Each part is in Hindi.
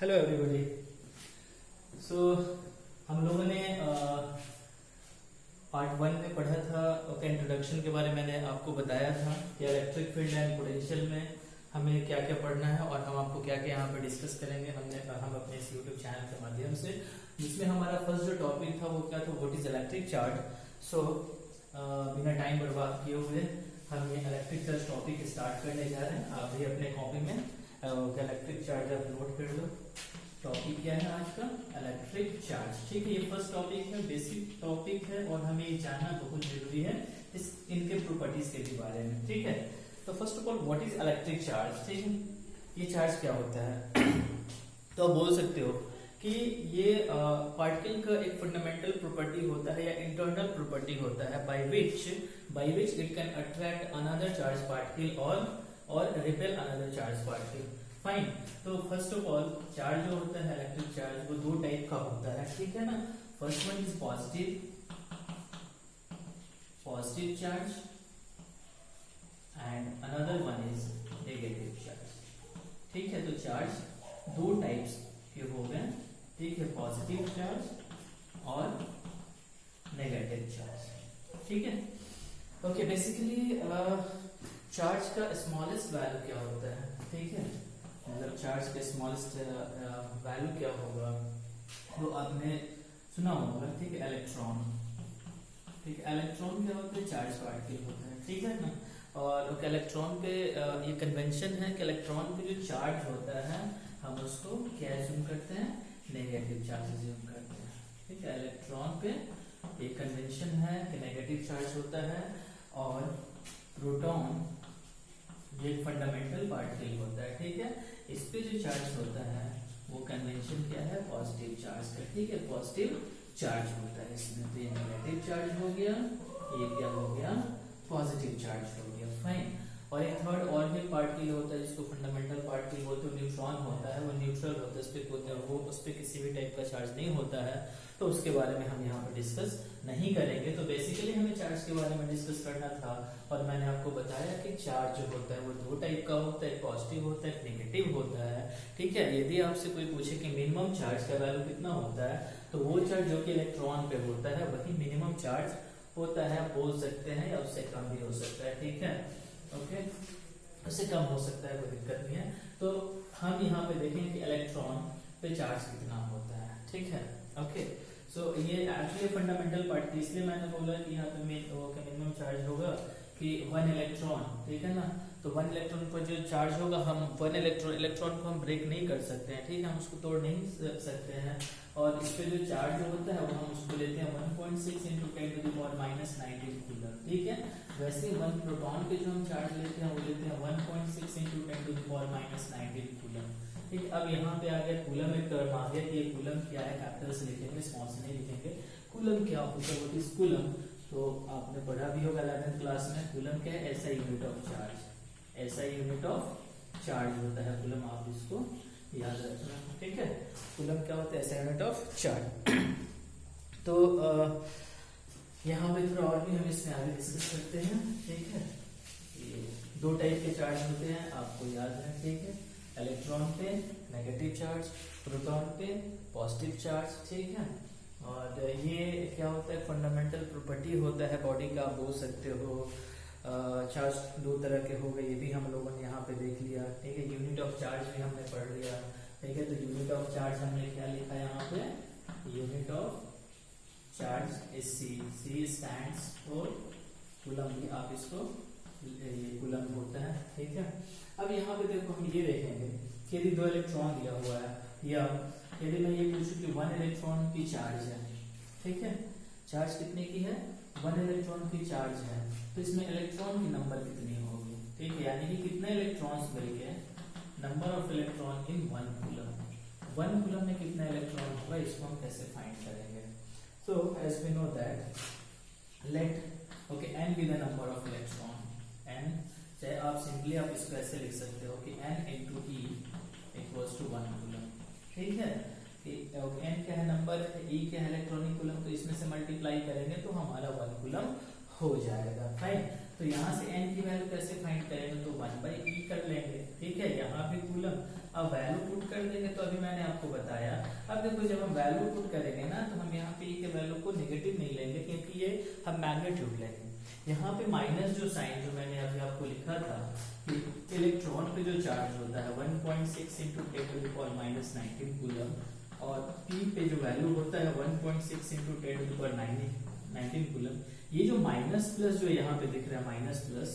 Hello everybody. सो हम लोगों ने पार्ट वन में पढ़ा था इंट्रोडक्शन के बारे में। मैंने आपको बताया था कि इलेक्ट्रिक फील्ड एंड पोटेंशियल में हमें क्या क्या पढ़ना है और हम आपको क्या क्या यहाँ पे डिस्कस करेंगे हम अपने इस यूट्यूब चैनल के माध्यम से, जिसमें हमारा फर्स्ट जो टॉपिक था वो क्या था, व्हाट इज इलेक्ट्रिक चार्ज। सो बिना टाइम बर्बाद किए हुए हम ये इलेक्ट्रिक चार्ज टॉपिक स्टार्ट करने जा रहे हैं। आप भी अपने कॉपी में इलेक्ट्रिक चार्ज आप नोट कर लो। टॉपिक क्या है आज का, इलेक्ट्रिक चार्ज। ठीक है, ये फर्स्ट टॉपिक है, बेसिक टॉपिक है और हमें ये जानना बहुत जरूरी है इनके प्रॉपर्टीज के बारे में। ठीक है, तो first of all what is electric charge. ठीक है, ये चार्ज क्या होता है तो आप बोल सकते हो कि ये पार्टिकल का एक फंडामेंटल प्रॉपर्टी होता है या इंटरनल प्रॉपर्टी होता है by which it can attract another charge particle और repel another charge particle. Fine. तो फर्स्ट ऑफ ऑल चार्ज जो होता है इलेक्ट्रिक चार्ज वो दो टाइप का होता है। ठीक है ना, first one is positive charge and another one is negative charge. ठीक है, तो चार्ज दो टाइप्स के हो गए। ठीक है, पॉजिटिव चार्ज और नेगेटिव चार्ज। ठीक है, ओके। बेसिकली चार्ज का स्मॉलेस्ट वैल्यू क्या होता है। ठीक है, मतलब चार्ज का स्मॉलेस्ट वैल्यू क्या होगा वो आपने सुना होगा। ठीक है, इलेक्ट्रॉन। ठीक है, इलेक्ट्रॉन क्या होता है, चार्ज पार्टिकल होता है। ठीक है ना, और इलेक्ट्रॉन पे ये कन्वेंशन है कि इलेक्ट्रॉन पे जो चार्ज होता है हम उसको क्या एज्यूम करते हैं, नेगेटिव चार्ज एज्यूम करते हैं। ठीक है, इलेक्ट्रॉन पे ये कन्वेंशन है कि नेगेटिव चार्ज होता है और प्रोटॉन ये फंडामेंटल पार्टिकल होता है। ठीक है, इस पे जो चार्ज होता है वो कन्वेंशन क्या है, पॉजिटिव चार्ज का। ठीक है, पॉजिटिव चार्ज होता है इसमें। तो ये नेगेटिव चार्ज हो गया, ये क्या हो गया, पॉजिटिव चार्ज हो गया। फाइन। और एक थर्ड और भी पार्टिकल होता है जिसको फंडामेंटल पार्टिकल बोलते हैं, न्यूट्रॉन होता है, वो न्यूट्रल होता है, उस पर किसी भी टाइप का चार्ज नहीं होता है, तो उसके बारे में हम यहाँ पर डिस्कस नहीं करेंगे। तो बेसिकली हमें चार्ज के बारे में डिस्कस करना था और मैंने आपको बताया कि चार्ज जो होता है वो दो टाइप का होता है, पॉजिटिव होता है, नेगेटिव होता है। ठीक है, यदि आपसे कोई पूछे कि मिनिमम चार्ज का वैल्यू कितना होता है तो वो चार्ज जो कि इलेक्ट्रॉन पे होता है वही मिनिमम चार्ज होता है, बोल सकते हैं, या उससे कम भी हो सकता है। ठीक है, ओके, उससे कम हो सकता है, कोई दिक्कत नहीं है। तो हम यहाँ पे देखेंगे कि इलेक्ट्रॉन पे चार्ज कितना होता है। ठीक है, ओके। सो ये एक्चुअली फंडामेंटल पार्ट, इसलिए मैंने बोला कि यहाँ पे मिनिमम चार्ज होगा कि 1 इलेक्ट्रॉन। ठीक है ना, तो 1 इलेक्ट्रॉन पर जो चार्ज होगा, हम 1 इलेक्ट्रॉन को हम ब्रेक नहीं कर सकते हैं। ठीक है, हम उसको तोड़ नहीं सकते हैं। और इस पे जो चार्ज जो होता है वो हम उसको लेते हैं 1.6 × 10⁻⁹ कूलम। ठीक है, वैसे 1 प्रोटॉन के जो हम चार्ज लेते हैं वो लेते हैं 1.6 × 10⁻⁹ कूलम। ठीक, अब यहाँ पे आ गया कूलम, एक टर्म आ गया कि ये कूलम क्या है, कैपिटल से लिखेंगे, स्मॉल से नहीं लिखेंगे। कूलम क्या होता है, व्हाट इज कूलम। तो आपने पढ़ा भी होगा 11th क्लास में, कूलम क्या है, ऐसा यूनिट ऑफ चार्ज, ऐसा यूनिट ऑफ चार्ज होता है कूलम, आप इसको याद रखना। ठीक है, कूलम क्या होता है, ऐसा यूनिट ऑफ चार्ज। तो यहाँ पे थोड़ा और भी हम इसमें आगे डिस्कस करते हैं। ठीक है, ये दो टाइप के चार्ज होते हैं, आपको याद है। ठीक है, इलेक्ट्रॉन पे नेगेटिव चार्ज, प्रोटॉन पे पॉजिटिव चार्ज। ठीक है, और ये क्या होता है, फंडामेंटल प्रॉपर्टी होता है बॉडी का, आप बोल सकते हो। चार्ज दो तरह के हो गए, ये भी हम लोगों ने यहाँ पे देख लिया। ठीक है, यूनिट ऑफ चार्ज भी हमने पढ़ लिया। ठीक है, तो यूनिट ऑफ चार्ज हमने क्या लिखा यहाँ पे, unit of charge is C stands for coulomb, भी आप इसको ये कूलम होता है। ठीक है, अब यहाँ पे देखो हम ये देखेंगे कि यदि 2 इलेक्ट्रॉन दिया हुआ है, या यदि मैं ये पूछूं कि 1 इलेक्ट्रॉन की चार्ज है। ठीक है, चार्ज कितने की है, 1 इलेक्ट्रॉन की चार्ज है, तो इसमें इलेक्ट्रॉन की नंबर कितनी होगी। ठीक है, यानी कि कितने इलेक्ट्रॉन्स मिलके, number of electron in 1 coulomb. 1 coulomb में कितना इलेक्ट्रॉन होगा, इसको हम कैसे फाइंड करेंगे। So as we know that let okay n be the number of electron, n चाहे आप सिंपली आप इसको ऐसे लिख सकते हो कि n × e = 1 कूलम। ठीक है, n क्या है, नंबर है, e क्या है, इलेक्ट्रॉनिक कूलम, तो इसमें से मल्टीप्लाई करेंगे तो हमारा 1 कूलम हो जाएगा। फाइन। तो यहाँ से n की वैल्यू कैसे फाइंड करेंगे, तो 1/e कर लेंगे। ठीक है, यहाँ भी कूलम, अब वैल्यू पुट कर देंगे। तो अभी मैंने आपको अब देखो जब हम वैल्यू पुट करेंगे ना तो हम यहाँ पे ई के वैल्यू को नेगेटिव नहीं लेंगे, क्योंकि ये हम मैग्नीट्यूड लेंगे। यहाँ पे माइनस जो साइन जो मैंने अभी आपको लिखा था कि इलेक्ट्रॉन पे जो चार्ज होता है 1.6 इंटू 10⁻⁻19 कूलम, और पी पे जो वैल्यू होता है 1.6 इंटू 10⁻19 कूलम, ये जो माइनस प्लस जो यहाँ पे दिख रहा है माइनस प्लस,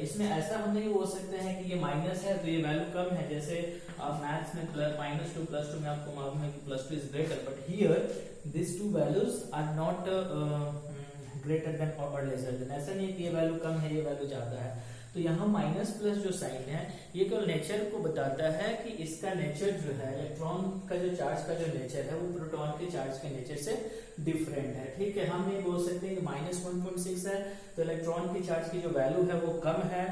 इसमें ऐसा हम नहीं बोल सकते हैं कि ये माइनस है तो ये वैल्यू कम है। जैसे आप मैथ्स में -2 +2 में आपको मालूम है कि +2 is greater, but here this two values are not greater than और लेसर देन। ऐसा नहीं है कि ये वैल्यू कम है ये वैल्यू ज्यादा है। तो यहाँ माइनस प्लस जो साइन है ये केवल नेचर को बताता है कि इसका नेचर जो है इलेक्ट्रॉन का जो चार्ज का जो नेचर है वो प्रोटॉन के चार्ज के नेचर से डिफरेंट है। ठीक है, हम ये बोल सकते हैं कि -1.6 है तो इलेक्ट्रॉन की चार्ज की जो वैल्यू है वो कम है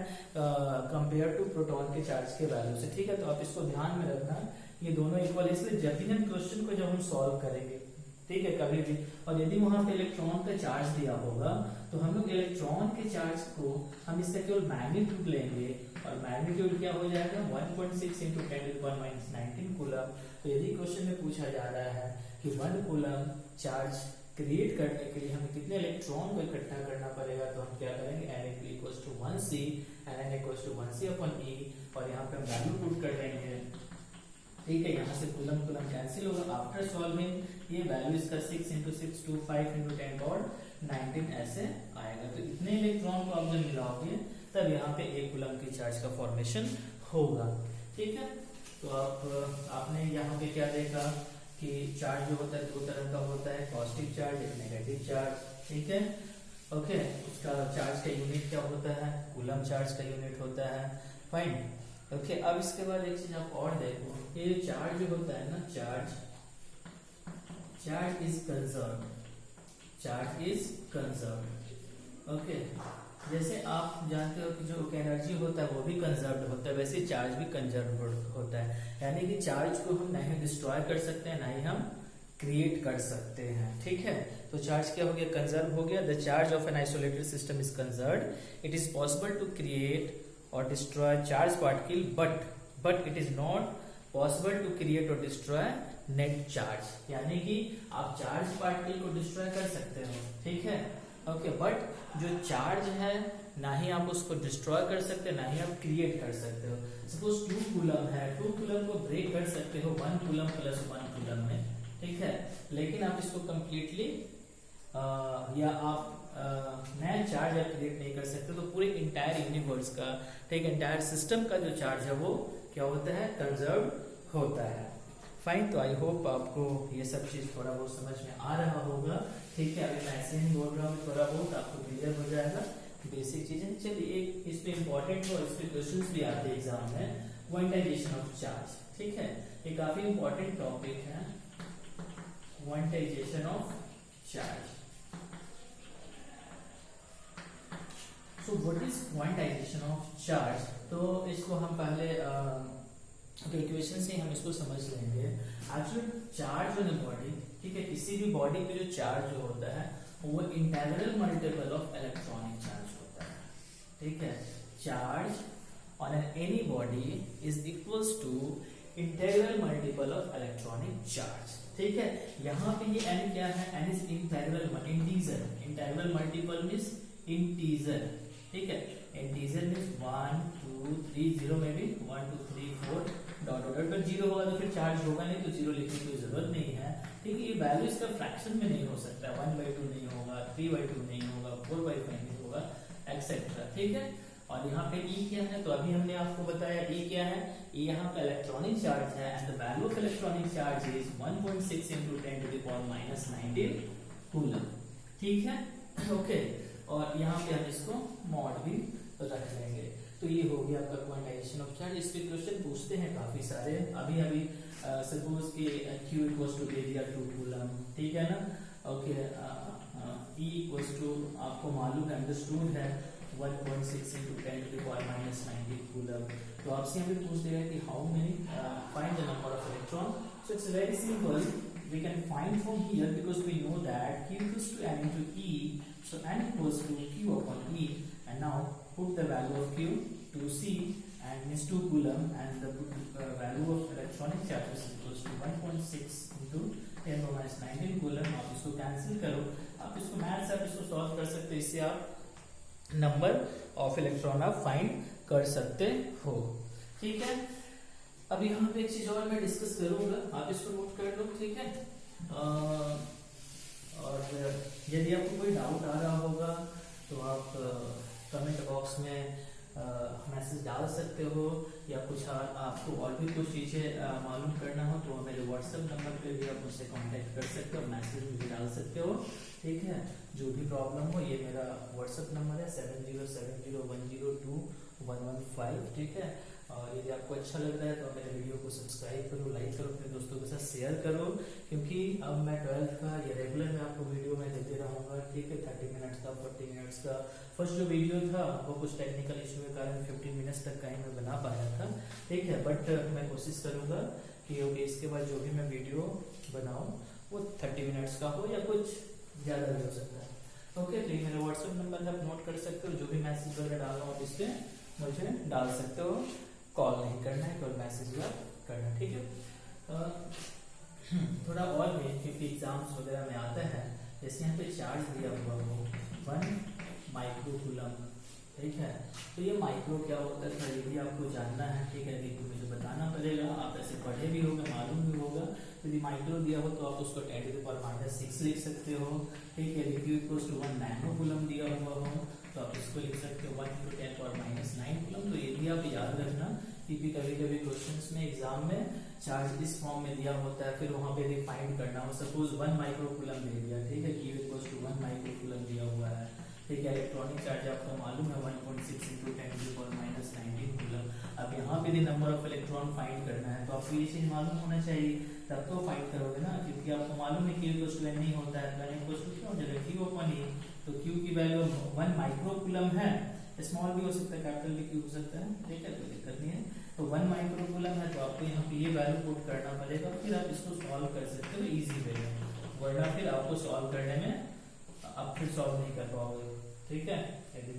कंपेयर टू प्रोटॉन के चार्ज के वैल्यू से। ठीक है, तो आप इसको ध्यान में रखना, ये दोनों इक्वल है। इसलिए जब भी हम क्वेश्चन को जब हम सॉल्व करेंगे, ठीक है, कभी भी, और यदि वहां पे इलेक्ट्रॉन का चार्ज दिया होगा तो हम लोग इलेक्ट्रॉन के चार्ज को हम इसका केवल मैग्नीट्यूड लेंगे, और मैग्नीट्यूड क्या हो जाएगा 1.6 इंटू 10⁻⁻19 कूलम। तो यदि क्वेश्चन में पूछा जा रहा है कि 1 कूलम चार्ज क्रिएट करने के लिए हमें कितने इलेक्ट्रॉन को इकट्ठा करना पड़ेगा, तो हम क्या करेंगे n=1c n=1c/e, और यहाँ पे हम वैल्यू पुट कर देंगे। ठीक है, यहाँ से कूलम कूलम कैंसिल होगा। आफ्टर सॉल्विंग ये वैल्यू इसका 6 इंटू 6 टू 5 इंटू 10⁻19 ऐसे आएगा। तो इतने इलेक्ट्रॉन को आप जब मिलाओगे तब यहाँ पे एक कूलम की चार्ज का फॉर्मेशन होगा। ठीक है, तो आपने यहाँ पे क्या देखा कि चार्ज जो होता है दो तरह का होता है, पॉजिटिव चार्ज एक नेगेटिव चार्ज। ठीक है, ओके, उसका चार्ज का यूनिट क्या होता है, कूलम चार्ज का यूनिट होता है। फाइन, ओके, अब इसके बाद एक चीज आप और देखो, ये जो चार्ज जो होता है ना, charge is conserve, charge is conserve. Okay, जैसे आप जानते हो कि जो एनर्जी होता है वो भी कंजर्व होता है, वैसे चार्ज भी कंजर्व होता है। यानी कि चार्ज को हम नहीं डिस्ट्रॉय कर सकते हैं, ना ही हम क्रिएट कर सकते हैं। ठीक है, तो चार्ज क्या हो गया, कंजर्व हो गया। The charge of an isolated system is conserved. It is possible to create or destroy charge particle, but it is not possible to create or destroy net charge। यानी कि आप चार्ज पार्टिकल को डिस्ट्रॉय कर सकते हो, ठीक है, ओके, बट जो चार्ज है ना ही आप उसको डिस्ट्रॉय कर सकते, ना ही आप क्रिएट कर सकते हो। सपोज 2 कूलम है, 2 कूलम को ब्रेक कर सकते हो 1 कूलम प्लस 1 कूलम में, ठीक है, लेकिन आप इसको कंप्लीटली या आप नया चार्ज आप क्रिएट नहीं कर सकते। तो पूरे इंटायर यूनिवर्स का, ठीक, इंटायर सिस्टम का जो चार्ज है वो क्या होता है, कंजर्व होता है। फाइन, तो आई होप आपको ये सब चीज थोड़ा बहुत समझ में आ रहा होगा। ठीक है, अभी मैं ऐसे ही बोल रहा हूँ, थोड़ा बहुत आपको क्लियर हो जाएगा बेसिक चीजें। चलिए, एक इस पे इम्पोर्टेंट हो, इस पे क्वेश्चंस भी आते हैं एग्जाम में, क्वांटाइजेशन ऑफ चार्ज। ठीक है, ये काफी इंपॉर्टेंट टॉपिक है, quantization of charge. So what is quantization of charge? तो इसको हम पहले इक्वेशन से हम इसको समझ लेंगे। Actually charge on a body, ठीक है, किसी भी बॉडी पे जो चार्ज जो होता है वो integral multiple of electronic charge होता है। ठीक है, charge on any body is equals to integral multiple of electronic charge. ठीक है, यहाँ पे ये n क्या है, n is integral multiple means integer. ठीक है, इंटीजर मींस 1 2 3 0 में भी 1 2 3 4 डॉट डॉट डॉट, 0 होगा तो फिर चार्ज होगा नहीं, तो 0 लिखने की कोई जरूरत नहीं है। ठीक है, ये वैल्यू इसका फ्रैक्शन में नहीं हो सकता, 1/2 नहीं होगा, 3/2 नहीं होगा, 4/5 नहीं होगा, एक्सेट्रा। ठीक है, और यहाँ पे E क्या है, तो अभी हमने आपको बताया E क्या है, E यहाँ पे इलेक्ट्रॉनिक चार्ज है, and the value of electronic charge is 1.6 into 10⁻⁻19 coulomb. ठीक है, ओके, और यहाँ पे हम इसको मॉड भी रख लेंगे। तो ये हो गया आपका क्वांटाइजेशन ऑफ चार्ज। इस पे क्वेश्चन पूछते हैं काफी सारे। अभी सपोज कि Q equals to area 2 coulomb, ठीक है ना, ओके, E इक्वल्स टू आपको मालूम है, अंडरस्टूड है, 1.6 into 10⁻⁻19 कूलम। तो आपसे हमें पूछ देगा कि how many, find the number of electron. So it's very simple, we can find from here because we know that Q equals to N into E, so N equals to Q upon E, and now put the value of Q to C and means 2 coulomb, and the value of electronic charge is equals to 1.6 into 10 minus 19 coulomb. आप इसको कैंसिल करो, आप इसको मैथ से आप इसको सॉल्व कर सकते हो, इससे आप नंबर ऑफ इलेक्ट्रॉन आप फाइंड कर सकते हो। ठीक है, अब यहाँ पे एक चीज और मैं डिस्कस करूंगा, आप इसको नोट कर लो। ठीक है, और यदि आपको कोई डाउट आ रहा होगा तो आप कमेंट बॉक्स में मैसेज डाल सकते हो, या कुछ आपको और भी कुछ चीजें मालूम करना हो तो मेरे व्हाट्सएप नंबर पे भी आप मुझसे कांटेक्ट कर सकते हो, मैसेज भी डाल सकते हो। ठीक है, जो भी प्रॉब्लम हो, ये मेरा व्हाट्सएप नंबर है 7070102115। ठीक है, और यदि आपको अच्छा लग रहा है तो मेरे वीडियो को सब्सक्राइब करो, लाइक करो, अपने दोस्तों के साथ शेयर करो, क्योंकि अब मैं 12th का ये रेगुलर मैं आपको वीडियो में देते रहूंगा। ठीक है, 30 मिनट्स का, 40 मिनट्स का। फर्स्ट जो वीडियो था वो कुछ टेक्निकल इशू के कारण 15 मिनट्स तक का ही मैं बना पाया था। ठीक है, बट मैं कोशिश करूंगा कि इसके बाद जो भी मैं वीडियो बनाऊं वो 30 मिनट्स का हो, या कुछ ज्यादा भी हो सकता है। ओके, तो ये मेरा व्हाट्सएप नंबर है, आप नोट कर सकते हो। जो भी मैसेज वगैरह डालना हो इस पे मुझे डाल सकते हो, कॉल नहीं करना है, केवल मैसेज करना है। ठीक है, थोड़ा और भी, क्योंकि एग्जाम्स वगैरह में आता है, जैसे यहाँ पे चार्ज दिया हुआ हो 1 माइक्रो कूलम। ठीक है, तो ये माइक्रो क्या होता है ये भी आपको जानना है। ठीक है, तो मुझे बताना पड़ेगा, आप ऐसे पढ़े भी होगा, मालूम भी होगा। यदि माइक्रो दिया हो तो आप उसको 10⁻⁻⁶ लिख सकते हो। ठीक है, यदि q=1 नैनो कूलम दिया हुआ हो तो आप इसको लिख सकते हो 1 × 10⁻⁹ कूलम। तो ये भी आप याद रखना, क्योंकि कभी कभी क्वेश्चंस में एग्जाम में चार्ज इस फॉर्म में दिया होता है, फिर वहां पे यदि फाइंड करना हो, सपोज 1 माइक्रो कूलम दे दिया। ठीक है, q=1 माइक्रो कूलम दिया हुआ है। ठीक है, इलेक्ट्रॉनिक चार्ज आपको मालूम है 1.6 × 10⁻⁻⁹ कूलम। अब यहाँ पे भी नंबर ऑफ इलेक्ट्रॉन फाइंड करना है, तो आपको ये चीज मालूम होना चाहिए, तब तो फाइंड करोगे ना, क्योंकि आपको मालूम है q=n नहीं होता है, तो n क्या हो जाएगा q/e। तो q की वैल्यू 1 माइक्रो कूलम है, स्मॉल भी हो सकता है, कैपिटल भी q हो सकता है। ठीक है, कोई दिक्कत नहीं है। तो 1 माइक्रो कूलम है, तो आपको यहाँ पे ये वैल्यू पुट करना पड़ेगा, फिर आप इसको सॉल्व कर सकते हो इजी वे में, वरना फिर आपको सॉल्व करने में आप फिर सॉल्व नहीं कर पाओगे। ठीक है, यदि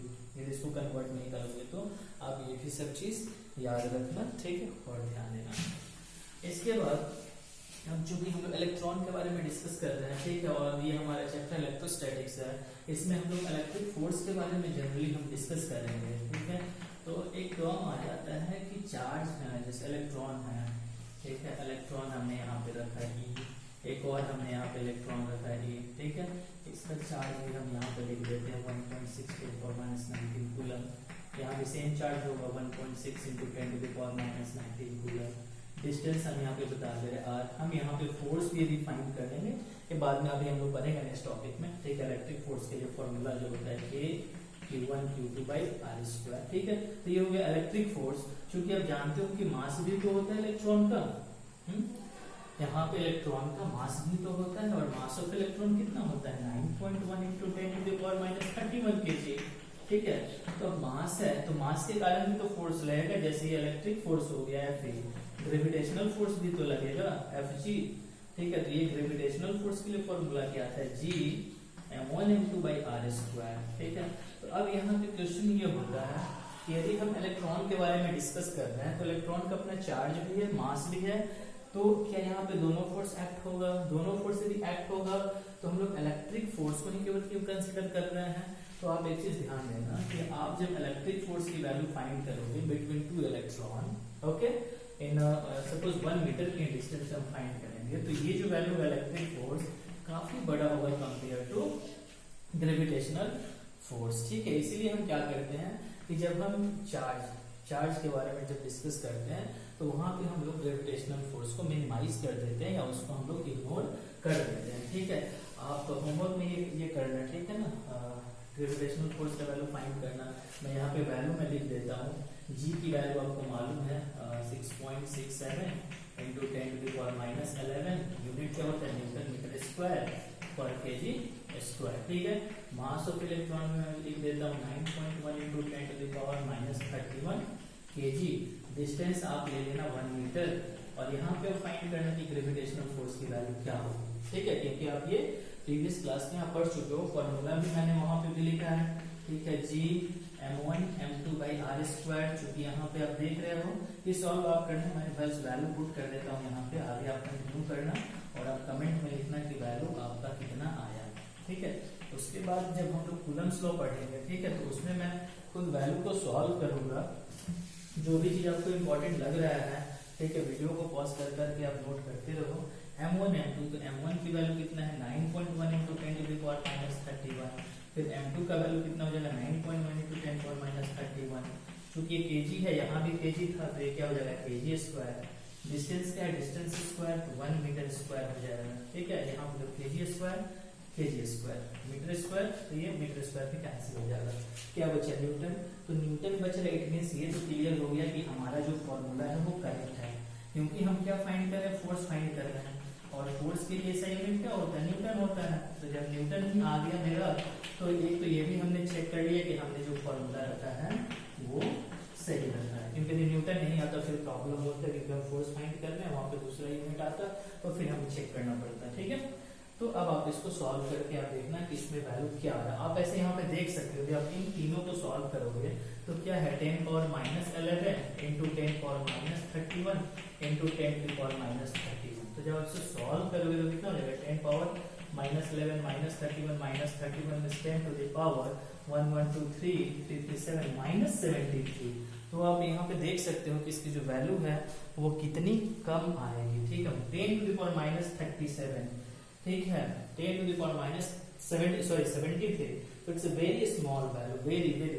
इसको कन्वर्ट नहीं करोगे तो आप ये भी सब चीज याद रखना। ठीक है, और ध्यान देना। इसके बाद अब जो भी हम लोग इलेक्ट्रॉन के बारे में डिस्कस कर रहे हैं। ठीक है, और ये हमारा चैप्टर इलेक्ट्रोस्टैटिक्स है, इसमें हम लोग इलेक्ट्रिक फोर्स के बारे में जनरली हम डिस्कस करेंगे। ठीक है, तो एक टर्म आ जाता है कि चार्ज है, जैसे इलेक्ट्रॉन है। ठीक है, इलेक्ट्रॉन हमने यहाँ पे रखा है E, एक और हमने यहाँ पे इलेक्ट्रॉन रखा है E। ठीक है, इसका चार्ज भी हम यहाँ पे लिख देते हैं 1.6 × 10⁻⁹ कूलम। यहाँ भी सेम चार्ज होगा 1.6 × 10⁻⁹ कूलम। डिस्टेंस हम यहाँ पे बता दे रहे हैं r। हम यहाँ पे फोर्स भी फाइंड करेंगे, ये बाद में अभी हम लोग पढ़ेंगे नेक्स्ट टॉपिक में। ठीक है, इलेक्ट्रिक फोर्स के लिए फॉर्मूला जो होता है K=Q1Q2/r²। ठीक है, तो ये हो गया इलेक्ट्रिक फोर्स। क्योंकि आप जानते हो कि मास भी तो होता है इलेक्ट्रॉन का, यहाँ पे इलेक्ट्रॉन का मास भी तो होता है, और मास ऑफ इलेक्ट्रॉन कितना होता है 9.1 × 10⁻31 kg। ठीक है, तो मास है, तो मास के कारण भी तो फोर्स लगेगा, जैसे ये इलेक्ट्रिक फोर्स हो गया F, ग्रेविटेशनल फोर्स भी तो लगेगा Fg। ठीक है, तो ये ग्रेविटेशनल फोर्स के लिए फॉर्मूला क्या आता है G(m1m2/r²). ठीक है, तो अब यहाँ पे क्वेश्चन ये होता है कि यदि हम इलेक्ट्रॉन के बारे में डिस्कस कर रहे हैं, तो इलेक्ट्रॉन का अपना चार्ज भी है, मास भी है, तो क्या यहाँ पे दोनों फोर्स एक्ट होगा? दोनों फोर्स यदि एक्ट होगा तो हम लोग इलेक्ट्रिक फोर्स को ही केवल क्यों कंसीडर कर रहे हैं? तो आप एक चीज ध्यान देना कि आप जब इलेक्ट्रिक फोर्स की वैल्यू फाइंड करोगे बिटवीन 2 इलेक्ट्रॉन, ओके, इन सपोज 1 मीटर की डिस्टेंस हम फाइंड करेंगे, तो ये जो वैल्यू है इलेक्ट्रिक फोर्स काफी बड़ा होगा कंपेयर टू ग्रेविटेशनल फोर्स। ठीक है, इसीलिए हम क्या करते हैं कि जब हम चार्ज के बारे में जब डिस्कस करते हैं तो वहां पे हम लोग ग्रेविटेशनल फोर्स को मिनिमाइज कर देते हैं, या उसको हम लोग इग्नोर कर देते हैं। ठीक है, आप होमवर्क में ये करना, ठीक है ना, ग्रेविटेशनल फोर्स का वैल्यू फाइंड करना। मैं यहाँ पे वैल्यू में लिख देता हूँ। जी की वैल्यू आपको मालूम है 6.67 × 10⁻11 यूनिट क्या होता है न्यूटन मीटर स्क्वायर पर kg स्क्वायर। ठीक है, मास ऑफ इलेक्ट्रॉन में लिख देता हूँ 9.1 × 10⁻31 kg। डिस्टेंस आप ले लेना 1 मीटर, और यहाँ पे फाइंड करना कि ग्रेविटेशनल फोर्स की वैल्यू क्या हो। ठीक है, क्योंकि आप ये प्रीवियस क्लास में आप पढ़ चुके हो, फॉर्मूला भी मैंने वहां पे भी लिखा है। ठीक है, G m1 m2 by r square, चूंकि यहाँ पे आप देख रहे हो ये सॉल्व आप करना, मैं बस वैल्यू पुट कर देता हूँ यहाँ पे, आगे आप कंटिन्यू करना और आप कमेंट में लिखना कि वैल्यू आपका कितना आया, ठीक है। उसके बाद जब हम लोग कूलम्स लॉ पढ़ेंगे, ठीक है, तो उसमें मैं खुद वैल्यू को सॉल्व करूंगा, जो भी चीज आपको इम्पोर्टेंट लग रहा है, ठीक है, वीडियो को पॉज कर करके आप नोट करते रहो। m1 m2, तो m1 की वैल्यू कितना है 9.1 into 10 to the power minus 31, फिर m2 का वैल्यू कितना हो जाएगा 9.1 इंटू 10 पावर माइनस 31, क्योंकि ये kg है, यहाँ भी kg था तो ये क्या हो जाएगा kg स्क्वायर, डिस्टेंस क्या है डिस्टेंस स्क्वायर तो 1 मीटर स्क्वायर हो जाएगा, ठीक है, यहाँ पर kg स्क्वायर मीटर स्क्वायर, तो ये मीटर स्क्वायर भी कैंसिल हो जाएगा, क्या बचा न्यूटन, तो न्यूटन बच रहा है, इट मींस ये तो क्लियर हो गया कि हमारा जो फॉर्मूला है वो करेक्ट है, क्योंकि हम क्या फाइंड कर रहे हैं फोर्स फाइंड कर रहे हैं, और फोर्स के लिए सही यूनिट क्या होता है न्यूटन होता है, तो जब न्यूटन ही आ गया मेरा, तो एक तो ये भी हमने चेक कर लिया कि हमने जो फॉर्मूला रखा है वो सही रखा है, क्योंकि यदि न्यूटन नहीं आता फिर प्रॉब्लम होता है, क्योंकि हम फोर्स फाइंड कर रहे हैं वहां पे दूसरा यूनिट आता तो फिर हमें चेक करना पड़ता है, ठीक है। तो अब आप इसको सॉल्व करके आप देखना कि इसमें वैल्यू क्या आ रहा है, आप ऐसे यहाँ पे देख सकते हो, आप इन तीनों को सॉल्व करोगे तो क्या है 10 power minus 11 into 10 power minus 31 into 10 power minus 31, तो जब आप इसे सॉल्व करोगे तो कितना हो जाएगा 10 power minus 11 minus 31 is 10 to the power 1 1 2 3 3 3 7 minus 73, तो आप यहाँ पे देख सकते हो कि इसकी जो वैल्यू है वो कितनी कम आएगी, ठीक है, 10 टू द पावर माइनस 37, ठीक है, 10 टू द पावर माइनस 73, तो it's a very small value,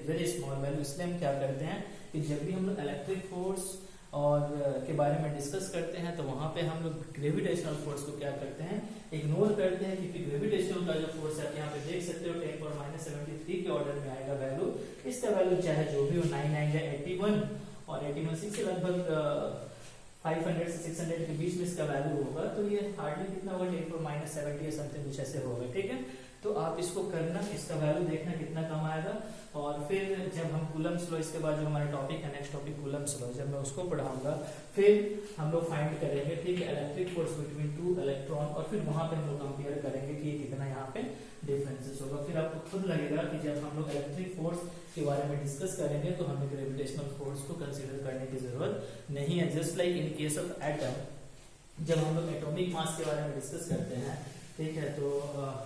very small value. इसलिए हम क्या करते हैं कि जब भी हम लोग इलेक्ट्रिक फोर्स और के बारे में डिस्कस करते हैं तो वहां पे हम लोग ग्रेविटेशनल फोर्स को क्या करते हैं इग्नोर करते हैं, क्योंकि ग्रेविटेशनल का जो फोर्स है आप यहाँ पे देख सकते हो 10 पावर माइनस 73 के ऑर्डर में आएगा वैल्यू, इसका वैल्यू चाहे जो भी हो 9 9 या 81 और 81 6 से लगभग 500 से 600 के बीच में इसका वैल्यू होगा, तो ये हार्डली कितना होगा 10 पावर माइनस 70 या समथिंग कुछ ऐसे होगा, ठीक है। तो आप इसको करना, इसका वैल्यू देखना कितना कम आएगा, और फिर जब हम कूलम्स लॉ, इसके बाद जो हमारा टॉपिक है नेक्स्ट टॉपिक कूलम्स लॉ, जब मैं उसको पढ़ाऊंगा फिर हम लोग फाइंड करेंगे, ठीक है, इलेक्ट्रिक फोर्स बिटवीन 2 इलेक्ट्रॉन, और फिर वहां पे हम लोग कंपेयर करेंगे कि कितना यहाँ पे डिफरेंसेस होगा, फिर आपको खुद लगेगा कि जब हम लोग इलेक्ट्रिक फोर्स के बारे में डिस्कस करेंगे तो हमें ग्रेविटेशनल फोर्स को कंसीडर करने की जरूरत नहीं है। Just like in case of atom, जब हम लोग एटॉमिक मास के बारे में डिस्कस करते हैं, ठीक है, तो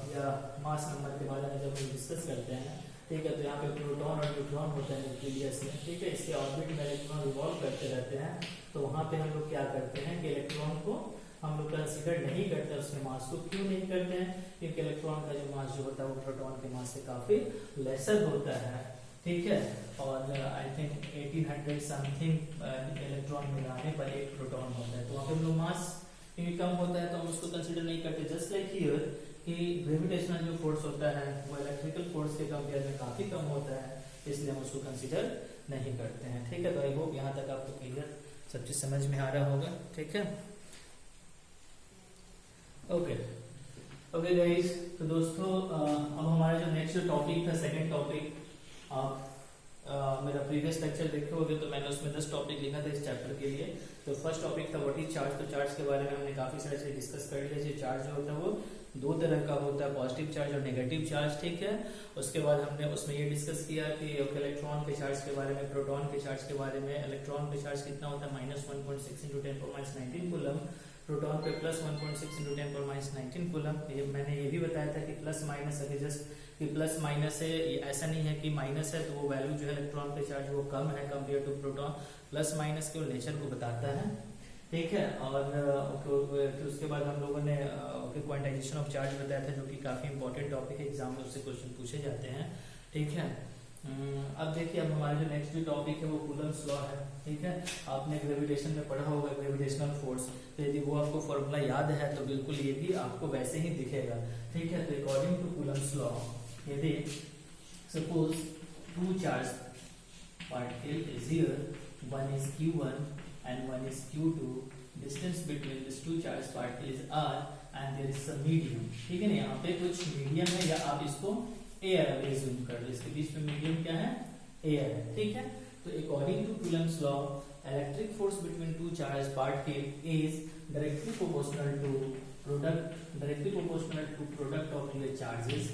या मास नंबर के बारे में जब हम डिस्कस करते हैं, ठीक है, तो यहाँ पे प्रोटॉन और न्यूट्रॉन होता है न्यूक्लियस में, ठीक है, इसके ऑर्बिट में इलेक्ट्रॉन रिवॉल्व करते रहते हैं, तो वहां पे हम लोग क्या करते हैं कि इलेक्ट्रॉन को हम लोग कंसीडर नहीं करते उसके मास को, क्यों नहीं करते हैं, क्योंकि इलेक्ट्रॉन का जो मास जो होता है वो प्रोटॉन के मास से काफी लेसर होता है, ठीक है, और आई थिंक 1800 समथिंग इलेक्ट्रॉन मिलाने पर एक प्रोटॉन होता है, तो वहाँ पे हम लोग मास क्योंकि कम होता है तो हम उसको कंसीडर नहीं करते। जस्ट लाइक हियर कि ग्रेविटेशनल जो फोर्स होता है वो इलेक्ट्रिकल फोर्स के कंपेयर में काफी कम होता है, इसलिए हम उसको कंसीडर नहीं करते हैं, ठीक है। तो आई होप यहाँ तक आपको क्लियर सब चीज समझ में आ रहा होगा, ठीक है, ओके गाइस। तो दोस्तों अब हमारा जो नेक्स्ट टॉपिक था, सेकंड टॉपिक, आप मेरा प्रीवियस लेक्चर देखे होंगे तो मैंने उसमें 10 टॉपिक लिखा था इस चैप्टर के लिए। तो फर्स्ट टॉपिक था व्हाट इज चार्ज, तो चार्ज के बारे में हमने काफी सारे चीज डिस्कस कर लिया। जो चार्ज जो होता है वो दो तरह का होता है, पॉजिटिव चार्ज और नेगेटिव चार्ज, ठीक है। उसके बाद हमने उसमें ये डिस्कस किया कि इलेक्ट्रॉन के चार्ज के बारे में, प्रोटॉन के चार्ज के बारे में। इलेक्ट्रॉन पे चार्ज कितना होता है -1.6 × 10⁻19 कूलम, प्रोटॉन पे +1.6 × 10⁻19 कूलम। ये मैंने ये भी बताया था कि प्लस माइनस अगर जस्ट कि प्लस माइनस है, ऐसा नहीं है कि माइनस है तो वो वैल्यू जो है इलेक्ट्रॉन पे चार्ज वो कम है compare to proton. Plus minus केवल नेचर को बताता है, ठीक है। और फिर उसके बाद हम लोगों ने क्वांटाइजेशन ऑफ चार्ज बताया था, जो कि काफी इंपॉर्टेंट टॉपिक है, एग्जाम में उससे क्वेश्चन पूछे जाते हैं, ठीक है। अब देखिए, अब हमारा जो नेक्स्ट जो टॉपिक है वो कूलम्स लॉ है, ठीक है। आपने ग्रेविटेशन में पढ़ा होगा ग्रेविटेशनल फोर्स, तो यदि वो आपको फॉर्मूला याद है तो बिल्कुल ये भी आपको वैसे ही दिखेगा, ठीक है। तो अकॉर्डिंग टू कूलम्स लॉ, यदि suppose 2 charge particle is here, one is q1 and one is q2, distance between these two charged particles is r and there is some medium, ठीक है ना। यहाँ पे कुछ मीडियम है, या आप इसको एयर एज्यूम कर लो, इसके बीच में मीडियम क्या है, एयर है, ठीक है। तो according to Coulomb's law, electric force between two charge particle is directly proportional to product of your charges,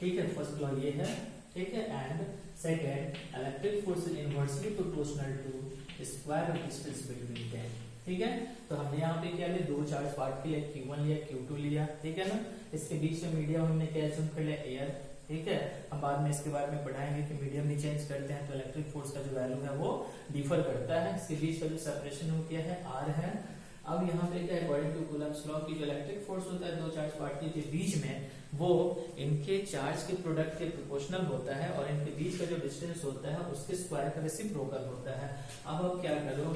ठीक है। फर्स्ट लॉ ये है, ठीक है। And second, electric force is inversely proportional to square of distance between them. ठीक है, तो हमने यहाँ पे क्या लिया, दो चार्ज पार्ट के लिए Q1 लिया, Q2 लिया, ठीक है ना। इसके बीच में मीडियम हमने क्या एज्यूम कर लिया, एयर। ठीक है, हम बाद में इसके बारे में पढ़ाएंगे कि मीडियम भी चेंज करते हैं तो इलेक्ट्रिक फोर्स का जो वैल्यू है वो डिफर करता है। इसके बीच का जो सेपरेशन हो गया है R है। अब यहाँ पे क्या, अकॉर्डिंग टू कूलम्ब्स लॉ की जो इलेक्ट्रिक फोर्स होता है दो चार्ज पार्टिकल के बीच में, वो इनके चार्ज के प्रोडक्ट के प्रोपोर्शनल होता है और इनके बीच का जो डिस्टेंस होता है उसके स्क्वायर का रेसिप्रोकल होता है। अब आप क्या करो,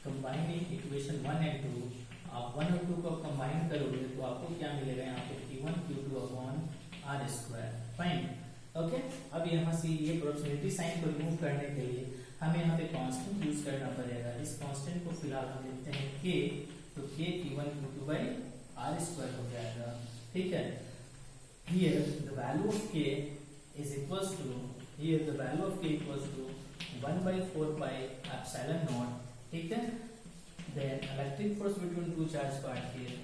कंबाइनिंग इक्वेशन 1 एंड 2, आप 1 और 2 को कंबाइन करोगे तो आपको क्या मिलेगा, यहाँ पे Q1 Q2 upon R square. Fine, okay. अब यहाँ से ये प्रोपोर्शनलिटी साइन को रिमूव करने के लिए हमें यहाँ पे कांस्टेंट यूज करना पड़ेगा। इस कांस्टेंट को फिलहाल हम लिखते हैं K, तो K Q1 Q2 by R square हो जाएगा। ठीक है, here the value of K is equals to 1 by 4 pi epsilon naught। ठीक है, then electric force between two charge particles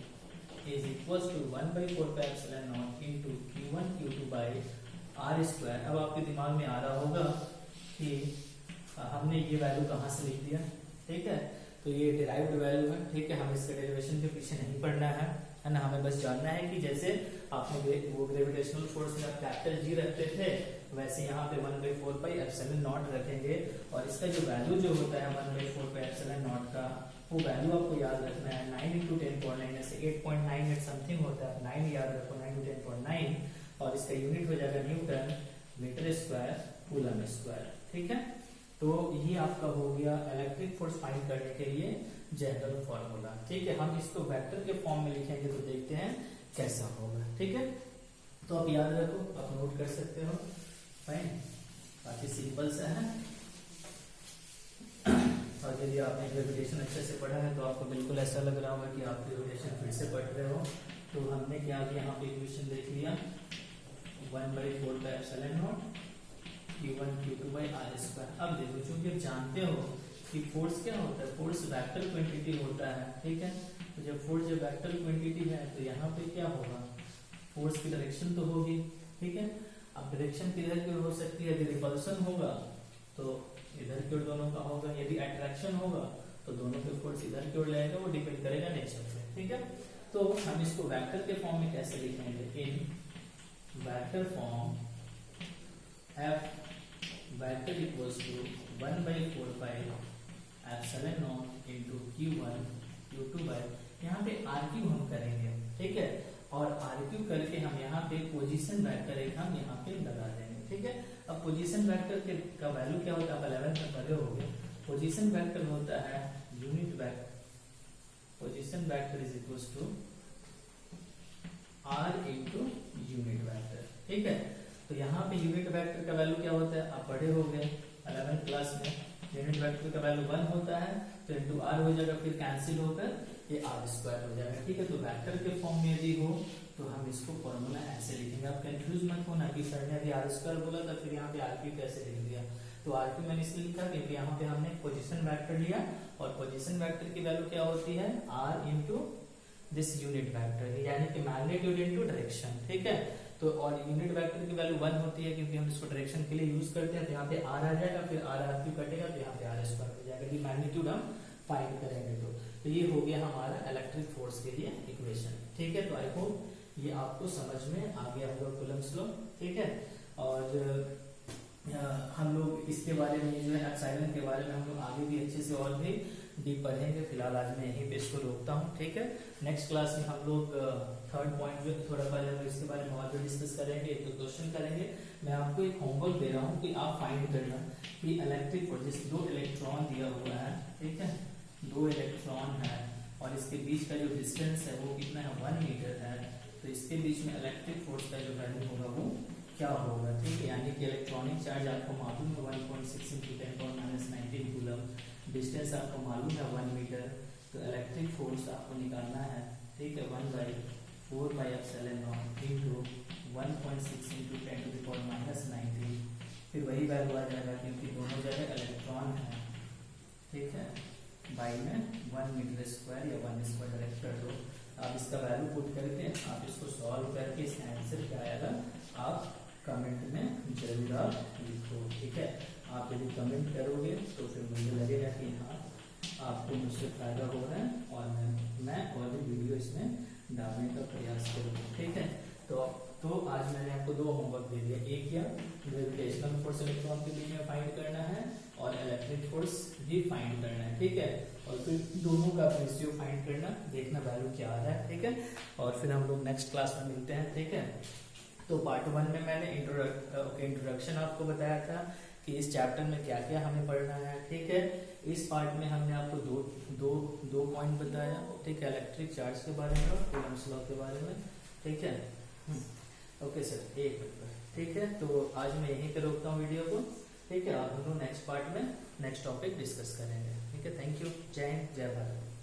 is equals to 1 by 4 pi epsilon naught into Q1 Q2 by R square। अब आपके दिमाग में आ रहा होगा कि हमने ये वैल्यू कहाँ से लिख दिया। ठीक है, तो ये डिराइव्ड वैल्यू है। ठीक है, हमें इसके डेरिवेशन के पीछे नहीं पड़ना है ना, हमें बस जानना है कि जैसे आपने वो ग्रेविटेशनल फोर्स में आप कैपिटल G रखते थे वैसे यहाँ पे 1 by 4 pi epsilon naught रखेंगे और इसका जो वैल्यू जो होता है 1 by 4 pi epsilon naught का, वो वैल्यू आपको याद रखना है 9 into 10.9 से 8.98 समथिंग होता है। 9 याद रखो, 9 into 10.9 और इसका यूनिट हो जाएगा newton metre square coulomb square. ठीक है, तो ये आपका हो गया इलेक्ट्रिक फोर्स फाइंड करने के लिए जनरल फॉर्मूला। ठीक है, हम इसको वेक्टर के फॉर्म में लिखेंगे तो देखते हैं कैसा होगा। ठीक है, तो आप याद रखो, आप नोट कर सकते हो। फाइन, काफी सिंपल सा है और यदि आपने ग्रेविटेशन अच्छे से पढ़ा है तो आपको बिल्कुल ऐसा लग रहा होगा कि आप ग्रेविटेशन फिर से पढ़ रहे हो। तो हमने क्या किया, यहाँ पे इक्वेशन देख लिया 1 by 4 pi epsilon naught Q1 Q2 by R square. अब देखो, चूंकि आप जानते हो कि फोर्स क्या होता है, फोर्स वेक्टर क्वांटिटी होता है। ठीक है, तो जब फोर्स जब वेक्टर क्वांटिटी है तो यहाँ पे क्या होगा, फोर्स की डायरेक्शन तो होगी। ठीक है, अब डायरेक्शन किधर की ओर हो सकती है, यदि रिपल्सन होगा तो इधर की ओर दोनों का होगा, यदि अट्रैक्शन होगा तो दोनों के फोर्स इधर की ओर लगेगा, वो डिपेंड करेगा नेचर पे। ठीक है, तो हम इसको वेक्टर के फॉर्म में कैसे लिखेंगे, in vector form F vector equals to 1 by 4 pi epsilon naught into Q1 Q2 by, यहाँ पे RQ हम करेंगे। ठीक है, और RQ करके हम यहाँ पे पोजीशन वेक्टर एक हम यहाँ पे लगा देंगे। ठीक है, अब पोजीशन वेक्टर के का वैल्यू क्या होता है, आप 11 तक पढ़े होंगे। पोजीशन वेक्टर होता है unit vector, position vector is equals to R into unit vector. ठीक है, तो यहाँ पे यूनिट वेक्टर का वैल्यू क्या होता है, आप पढ़े होंगे 11th क्लास में। यूनिट वेक्टर का वैल्यू 1 होता है तो इंटू R हो जाएगा, फिर कैंसिल होकर ये R स्क्वायर हो जाएगा। ठीक है, तो वेक्टर के फॉर्म में यदि हो तो हम इसको फॉर्मूला ऐसे लिखेंगे। आप कंफ्यूज मत होना कि सर ने अभी R स्क्वायर बोला था फिर यहाँ पे RQ कैसे लिख दिया। तो RQ मैंने इसलिए लिखा क्योंकि यहाँ पे हमने पोजिशन वेक्टर लिया और पोजिशन वेक्टर की वैल्यू क्या होती है, R into this unit vector, यानी कि मैग्नीट्यूड इंटू डायरेक्शन। ठीक है, तो और यूनिट वेक्टर की वैल्यू 1 होती है क्योंकि हम इसको डायरेक्शन के लिए यूज करते हैं। तो यहाँ पे R आ जाएगा, फिर RQ कटेगा तो यहाँ पे R स्क्वायर हो जाएगा, ये मैग्नीट्यूड हम फाइंड करेंगे। तो ये हो गया हमारा इलेक्ट्रिक फोर्स के लिए इक्वेशन। ठीक है, तो आई होप ये आपको समझ में आ गया होगा कूलम्ब्स लॉ। ठीक है, और हम लोग इसके बारे में जो है एप्सिलॉन के बारे में हम लोग आगे भी अच्छे से और भी डीप पढ़ेंगे। फिलहाल आज मैं यहीं पे इसको रोकता हूँ। ठीक है, नेक्स्ट क्लास में हम लोग थर्ड पॉइंट जो थोड़ा पहले हम इसके बारे में और भी डिस्कस करेंगे, एक दो क्वेश्चन करेंगे। मैं आपको एक होमवर्क दे रहा हूँ कि आप फाइंड करना कि इलेक्ट्रिक फोर्स, 2 इलेक्ट्रॉन दिया हुआ है। ठीक है, 2 इलेक्ट्रॉन है और इसके बीच का जो डिस्टेंस है वो कितना है, 1 मीटर है। तो इसके बीच में इलेक्ट्रिक फोर्स का जो वैल्यू होगा वो क्या होगा। ठीक है, यानी कि इलेक्ट्रॉनिक चार्ज आपको मालूम है 1.6 × 10⁻19 कूलम, डिस्टेंस आपको मालूम है 1 मीटर। तो इलेक्ट्रिक फोर्स आपको निकालना है। ठीक है, 1/4 pi epsilon naught into 1.6 × 10⁻19, फिर वही वैल्यू आ जाएगा क्योंकि दोनों जगह इलेक्ट्रॉन है। ठीक है, बाई में 1 मीटर स्क्वायर या 1 स्क्वायर डायरेक्ट कर दो। आप इसका वैल्यू पुट करके आप इसको सॉल्व करके इसका आंसर क्या आएगा आप कमेंट में जरूर आप लिखो, ठीक है। आप यदि कमेंट करोगे तो फिर मुझे लगेगा कि हाँ आपको मुझसे फायदा हो रहा है और मैं और भी वीडियो इसमें डालने का प्रयास करूँगा, ठीक है। तो आज मैंने आपको दो होमवर्क दे दिया, एक या ग्रेविटेशनल फोर्स इलेक्ट्रॉन के बीच में फाइंड करना है और इलेक्ट्रिक फोर्स भी फाइंड करना है, ठीक है। और फिर दोनों का रेशियो फाइंड करना, देखना वैल्यू क्या आ रहा है, ठीक है। और फिर हम लोग नेक्स्ट क्लास में मिलते हैं, ठीक है। तो पार्ट 1 में मैंने इंट्रोडक्शन आपको बताया था कि इस चैप्टर में क्या क्या हमें पढ़ना है, ठीक है। इस पार्ट में हमने आपको दो पॉइंट बताया, ठीक है, इलेक्ट्रिक चार्ज के बारे में और कूलम्ब्स लॉ के बारे में, ठीक है। ओके सर, एक मिनट, ठीक है। तो आज मैं यहीं पे रोकता हूँ वीडियो को, ठीक है। आप हम लोग नेक्स्ट पार्ट में नेक्स्ट टॉपिक डिस्कस करेंगे, ठीक है। Thank you. जय हिंद, जय भारत।